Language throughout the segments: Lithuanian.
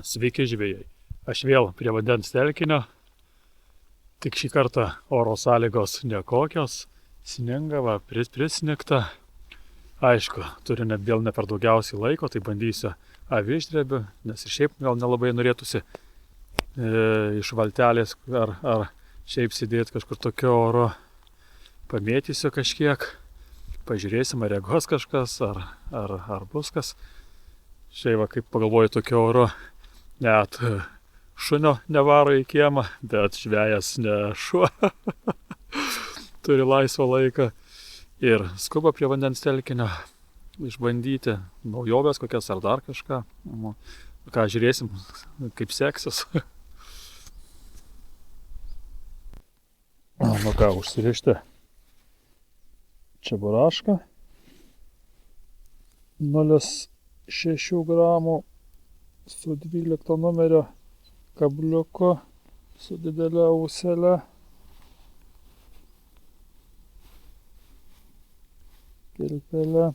Sveiki žvejai. Aš vėl prie vandens telkinio. Tik šį kartą oro sąlygos nekokios. Sninga, prisnigta. Aišku, turiu net vėl ne per daugiausiai laiko, tai bandysiu aviždrebiu, nes ir šiaip gal nelabai norėtųsi iš valtelės ar šiaip sėdėti kažkur tokio oro. Pamėtysiu kažkiek, pažiūrėsim, ar reagos kažkas, ar bus kas. Šiaip va, kaip pagalvoju, tokio oro net šunio nevaro į kiemą, bet žvejas ne šuo. Turi laisvą laiką ir skuba prie vandens telkinio išbandyti naujoves kokias ar dar kažką. Ką žiūrėsim, kaip seksis. Nu ką, užsirišti čeburašką 0,6 gramų su 12 numerio kabliuku su didelė auselė. Kilpelė.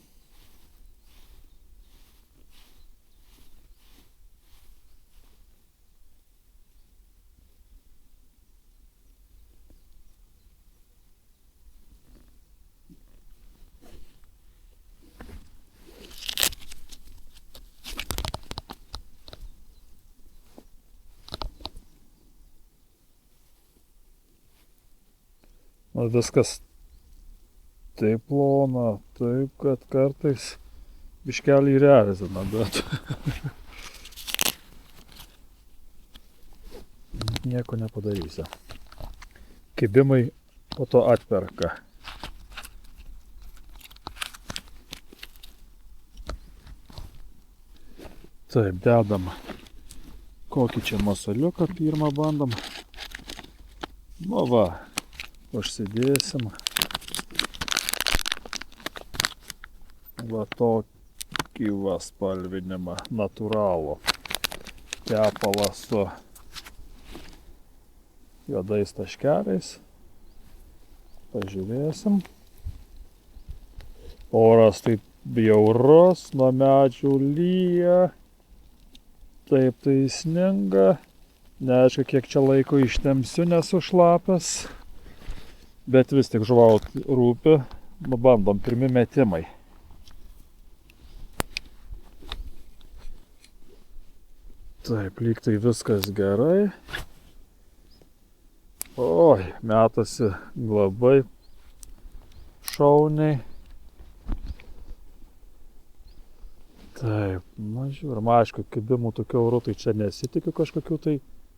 Viskas taip plona, taip, kad kartais biškelį ir erzina, bet nieko nepadarysiu. Kibimai po to atperka. Taip, dedam kokį čia masaliuką pirmą bandom. Nu va, užsidėsim. Va tokį va spalvinimą natūralų tepalą su juodais taškeliais. Pažiūrėsim. Oras taip bjaurus, nuo medžių lyja. Taip tai sninga. Neaišku, kiek čia laiko ištempsiu, nesu šlapias. Bet vis tik žuvaut rūpi. Bandom, pirmi metimai. Taip, lyg tai viskas gerai. Oi, metasi labai šauniai. Taip, na žiūrim, aišku, kibimų tokių orų, tai čia nesitikiu kažkokių tai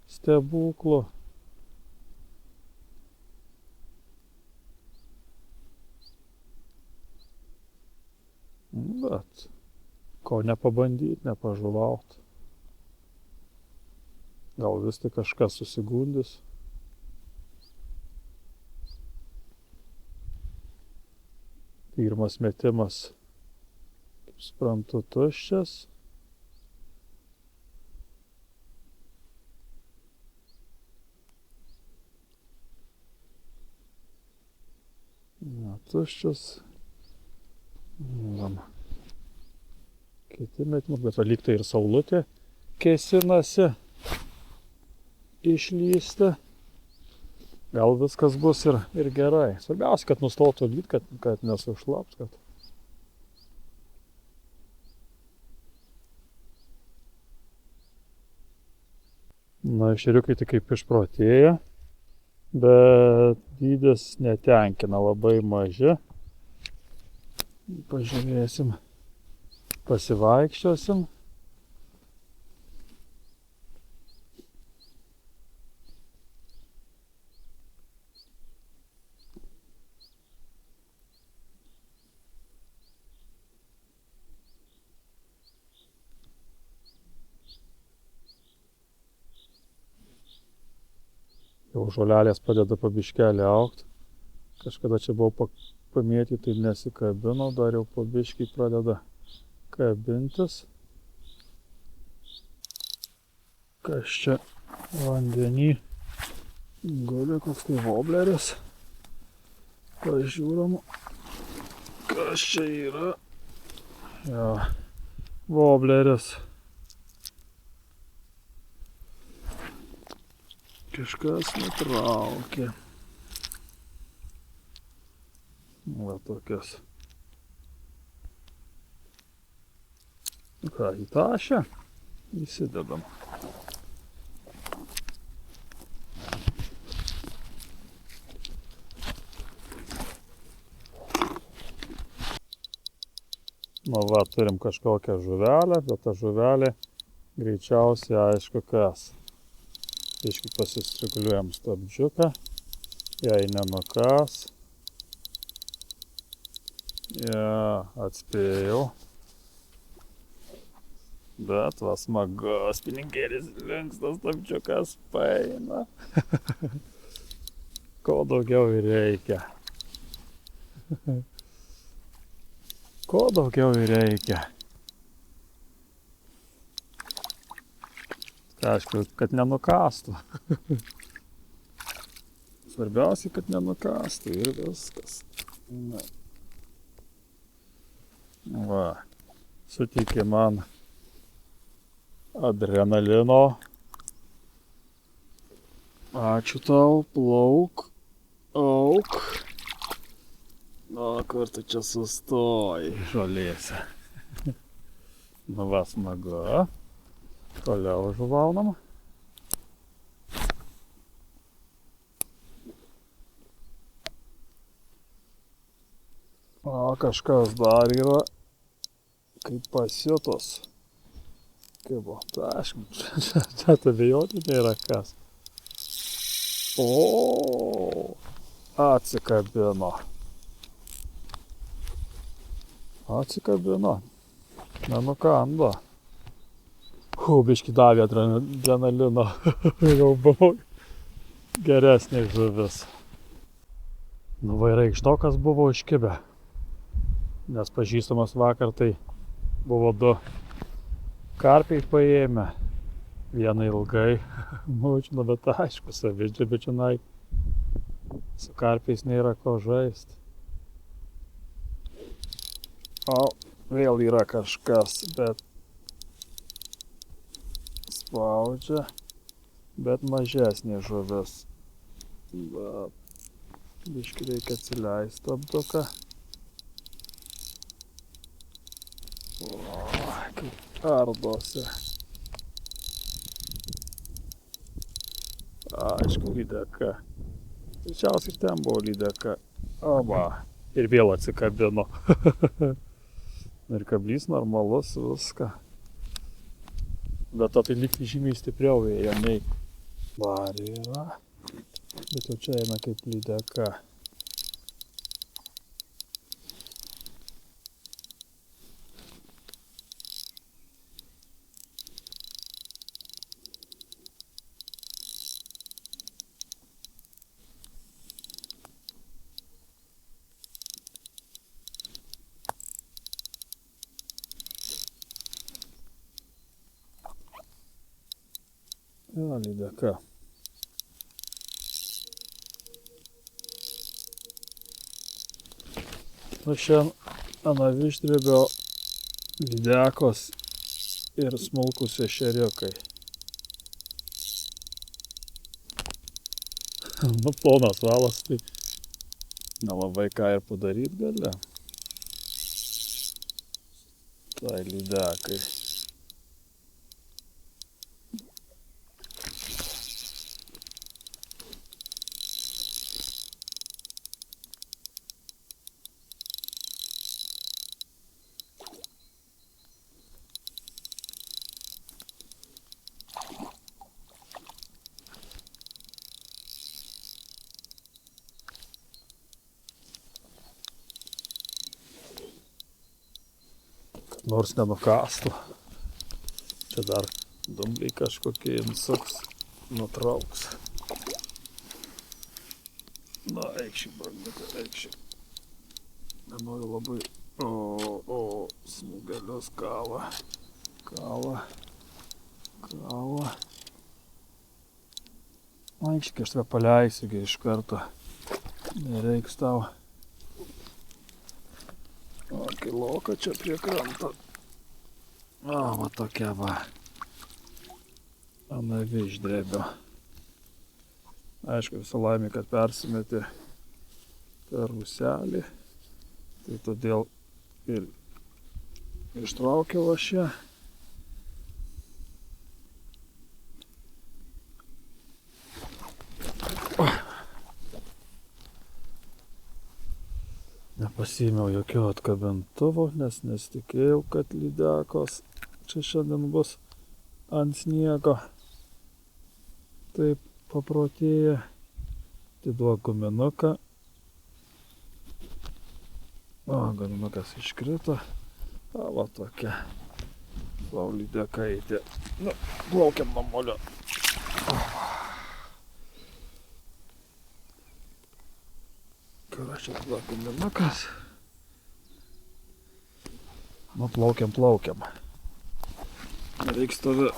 stebuklų. Bet ko nepabandyti, nepažuvaut. Gal vis tik kažkas susigundys. Pirmas metimas, kaip suprantu, tuščias. Tuščias. Kiti metimai, bet lyg tai ir saulutė kėsinasi išlysti. Gal viskas bus ir gerai. Svarbiausia, kad nustotų lyt, kad nesušlaps. Na, ešeriukai tik kaip išprotėja, bet dydis netenkina, labai maži. Pažiūrėsim, pasivaikščiosim. Jau žolelės pradeda po biškelį augt. Kažkada čia buvo pamėtyti, tai nesikabino, dar jau po biškį pradeda kabintis. Kas čia vandenį? Guli koks tai wobleris. Pažiūrim, kas čia yra. Ja, wobleris. Kažkas nutraukė. Va tokios. Ką, į tašę įsidedam. Nu va, turim kažkokią žuvelę, bet ta žuvelė greičiausiai aišku kas. Iški pasistriguliuojam stabdžiuką, jei nenukas. Ja, atspėjau. Bet va smagus, pinigėlis linkstas stabdžiukas paeina. Ko daugiau ir reikia. Ko daugiau ir reikia. Aišku, kad nenukastų. Svarbiausia, kad nenukastų ir viskas. Na. Va. Suteikė man adrenalino. Ačiū tau, plauk, auk. O, kur tu čia sustoji žolėse. Nu va, smagu. Toliau žuvaunam. O, kažkas dar yra, kaip pasiutos. Kaip buvo, aišku, čia abejoti nėra kas. O, atsikabino. Atsikabino. Nenukando. Biškį davė adrenalino. Jau buvo geresnė žuvis. Nu, vairaikštokas buvo iškibę. Nes pažįstamas vakar tai buvo 2 karpiai paėmę. Vieną ilgai. Mūčino, bet aišku, savidžiai, bet čionai su karpiais nėra ko žaist. O, vėl yra kažkas, bet spaudžia, bet mažesnė žuvis. Biškį reikia atsileisti stabduką. O, kaip ardosi. Aišku, lydeka. Tačiausiai ten buvo lydeka. O, va. Ir vėl atsikabino. Ir kablys normalus, viską. Bet to tai lyg žymiai stipriau ėjo nei var yra. Bet jau čia eina kaip lydeka. Jo, lydeka. Nu, šiandien anaviždrebio lydekos ir smulkus ešeriukai. Nu, plonas valas, tai nelabai ką ir padaryt gali. Tai lydekai. Nors nenukastų. Čia dar dumbliai kažkokie insuks, nutrauks. Na, eikši, branduka, eikši. Nenoriu labai... O, smūgelius kala. Kala. Eikški, aš tave paleisiu iš karto. Nereiks tau. O, kiloka čia prie kranto. O, va tokia va. Anaviždrebio. Aišku, visą laimę, kad persimetė per ruselį. Tai todėl ir ištraukiau aš ją. Nepasiėmiau jokio atkabintuvo, nes nesitikėjau, kad lydekos čia šiandien bus ant sniego. Taip paprotėję. Atiduok guminuką. O, guminukas iškrito. O, va tokia. Savo lydekaitė. Nu, plaukiam nuo molio. Kur aš čia tada guminukas? Nu, plaukiam. Reiks tave.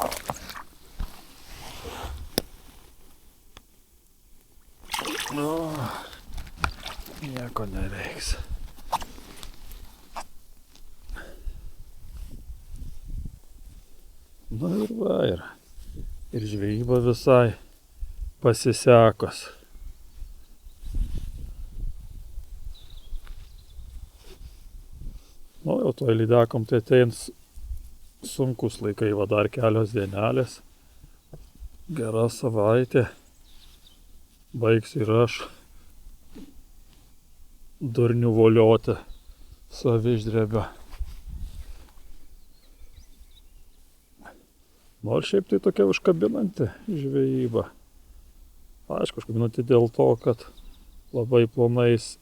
Nu, nieko nereiks. Nu ir va, ir žvejyba visai pasisekus. Nu, jau toj lydekom tai ateins sunkus laikai, va dar kelios dienelės. Gera savaitė. Baigsiu ir aš durnių volioti saviždrebę. Nors šiaip tai tokia užkabinanti žvejyba. Aišku, užkabinanti dėl to, kad labai plonais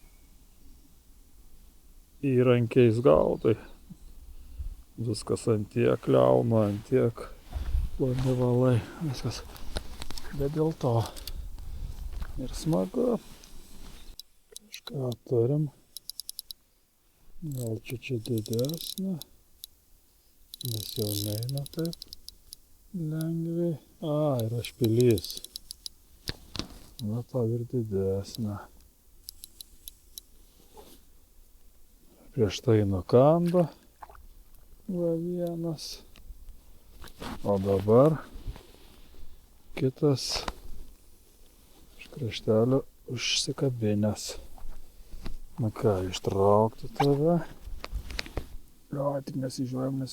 įrankiais gaudai. Viskas ant tiek kliauna, ant tiek ploni valai. Viskas. Bet dėl to ir smagu. Kažką turim. Gal čia didesnė. Nes jau neina taip lengviai. A, yra špilys. Na, tau ir didesnė. Prieš tai nukando. Va vienas. O dabar kitas kraštelio užsikabinęs. Na ką, ištraukti tave. O, tik nesižiojam.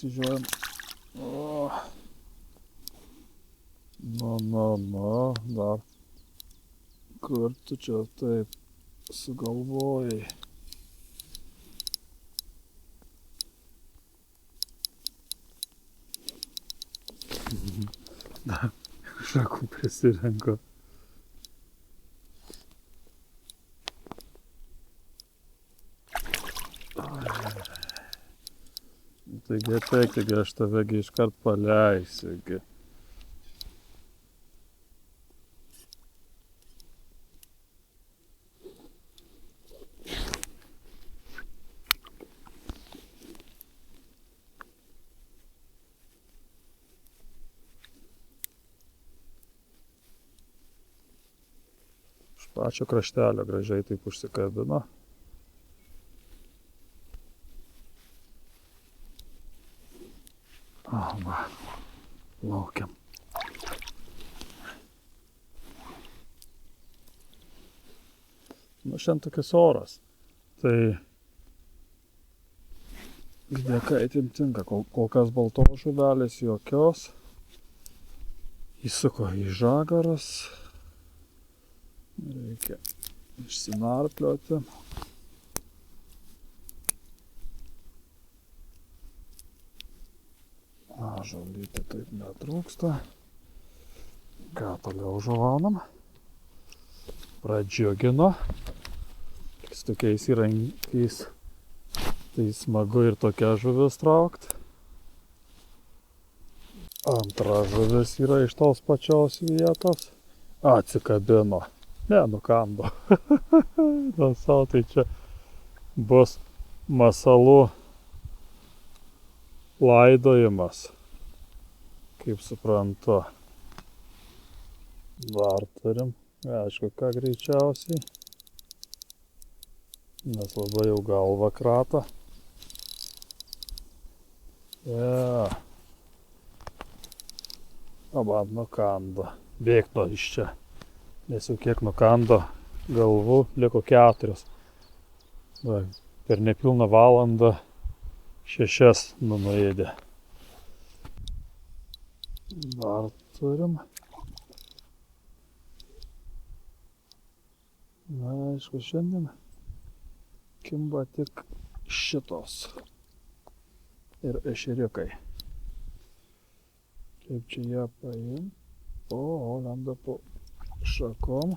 O. Nu, dar. Kur tu čia taip sugalvojai? Na, šakų prisirenku. Taigi ateik, aš tavegi iškart paleisiu. Iš pačio kraštelio gražiai taip užsikabino. Va, laukiam. Nu, šiandien tokias oras. Tai lydekaitėm tinka. Kol kas baltos žuvelės jokios. Įsuko į žagaras. Reikia išsinarplioti. Žolytė taip netrūksta. Ką toliau žuvaunam? Pradžiugino. Su tokiais įrankiais tai smagu ir tokia žuvis traukt. Antra žuvis yra iš tos pačios vietos. Atsikabino. Ne, nukando. Na, savo, tai čia bus masalų laidojimas. Kaip suprantu. Dar turim. Aišku, ką greičiausiai. Nes labai jau galva krata. O man nukando. Bėgno iš čia. Nes jau kiek nukando galvų, liko 4. Va, per nepilną valandą 6 nuėdė. Dar turim. Na, aišku, šiandien kimba tik šitos. Ir ešeriukai. Kaip čia ją paim? O, lenda po šakom.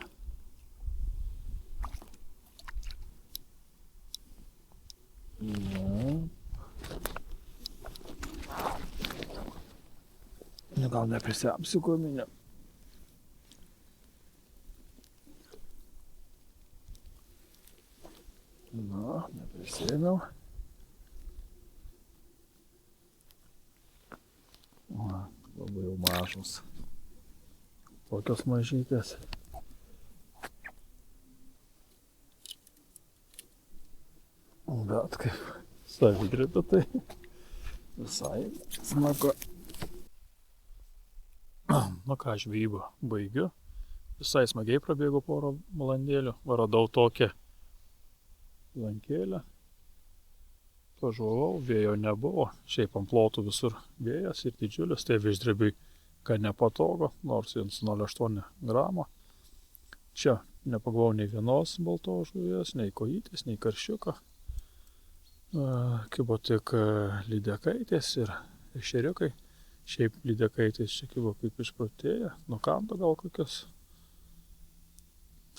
Na. Gal neprisiapsiu kominę. Na, neprisėmiau. O, labai jau mažos. Tokios mažytės. Bet kaip savidrita, tai visai smagu. Nu ką, žvejybą baigiu. Visai smagiai prabėgo porą valandėlių. Radau tokią lankėlę. Pažuvau, vėjo nebuvo. Šiaip ant plotų visur vėjas ir didžiulis, tai viždrebiui gan nepatogu, nors 1,08 gramo. Čia nepagavau nei vienos baltos žuvies, nei kojytės, nei karšiuko. Kibo tik lydekaitės ir ešeriukai. Šiaip lydekaitės čia kibo kaip išprotėję, nukando gal kokios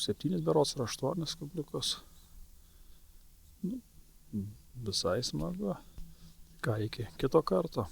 7 berods ar 8 kabliukus. Nu, visai smagu. Ką, iki kito karto.